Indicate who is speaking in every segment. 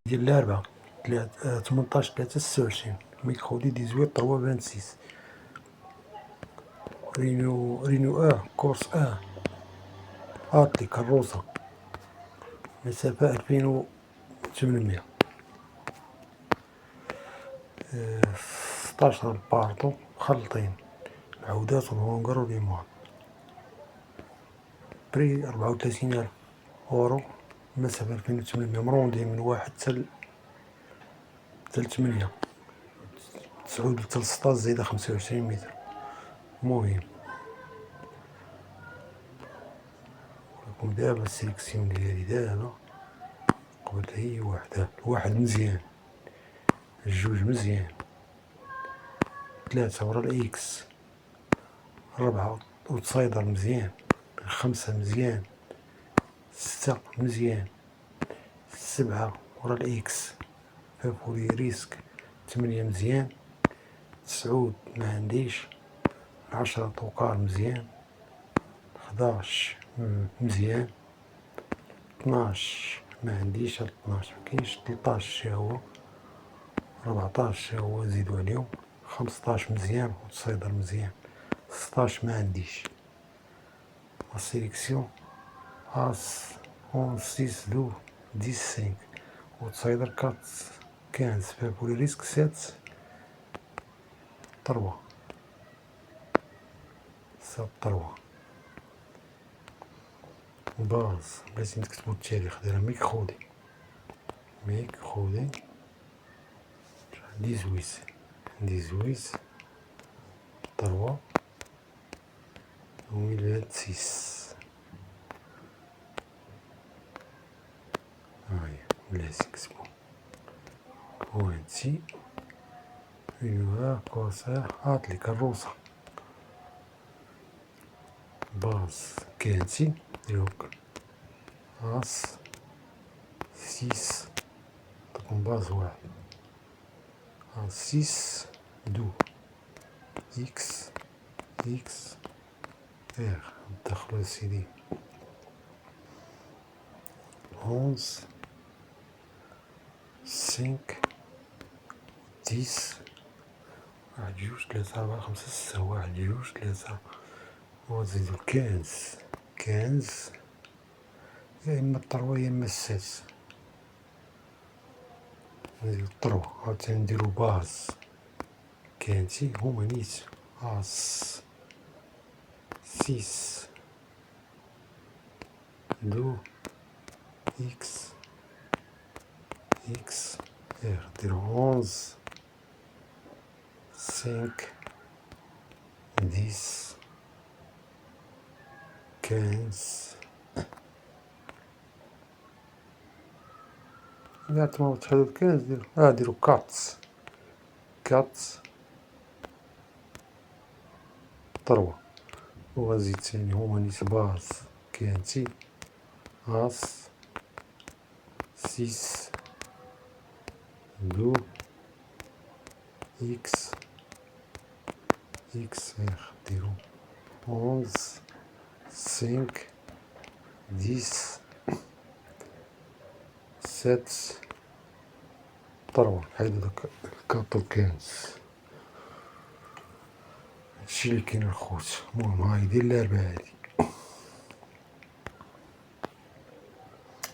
Speaker 1: ديال الأربعة 18/3/26 mercredi 18/3/26 رينو كورس أطلي كروسة مسافة 2800 16 باردو مخلطين العودات والهونغر والليمون بري 34,000 أورو مسافة 2800 مروندين من 1 حتى 8 9 حتى 16 زايدة 25 متر. المهم نقولكم دابا السيليكسيون ديالي دابا قبل أي واحد مزيان، الجوج مزيان، 3 ورا الإكس، 4 أوتسايدر مزيان، 5 مزيان، 6 مزيان، 7 ورا الإكس فابوري ريسك، 8 مزيان، 9 معنديش، 10 طوكار مزيان، 11 مزيان، 12 معنديش، 12 مكاينش، 13 تا هو، 14 تا هو زيدو عليهم، 15 مزيان أوتسايدر مزيان، 16 معنديش. لا سيليكسيون As 11 6 12 15 أوتسايدر 4 15 فابوري ريسك 7 3 3 باز. بغيتي نكتبو التاريخ دايرة ميكخودي 18 3 2026 هاهي بلاتي نكتبو هادشي كورسير أطلي كروسة باز كانتي دروك أس 6 تكون باز واحد أس 6 2 إكس ندخلو سيدي 11 5 10 واحد جوج 3 4 5 6 واحد جوج 3 ونزيدو 15 يا إما 3 يا إما 6 نزيدو 3 عاوتاني نديرو باز كانتي هما نيت أس 6 2 إكس ديرو 11 5 10 15 إلا تموت حدود 15 ديرو 4 3 وغنزيد تاني هما نيت باز كانتي أس 6 2 إكس ديرو 11 5 10 7 3 حيدو داك 15 هادشي لي كاين الخوت. المهم هاي ديال الأربعة هادي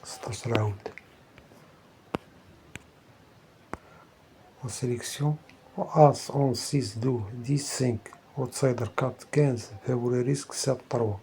Speaker 1: 16 عاود sélection As 11 6 12 10 5 outsider 4 15 favori risque 7 3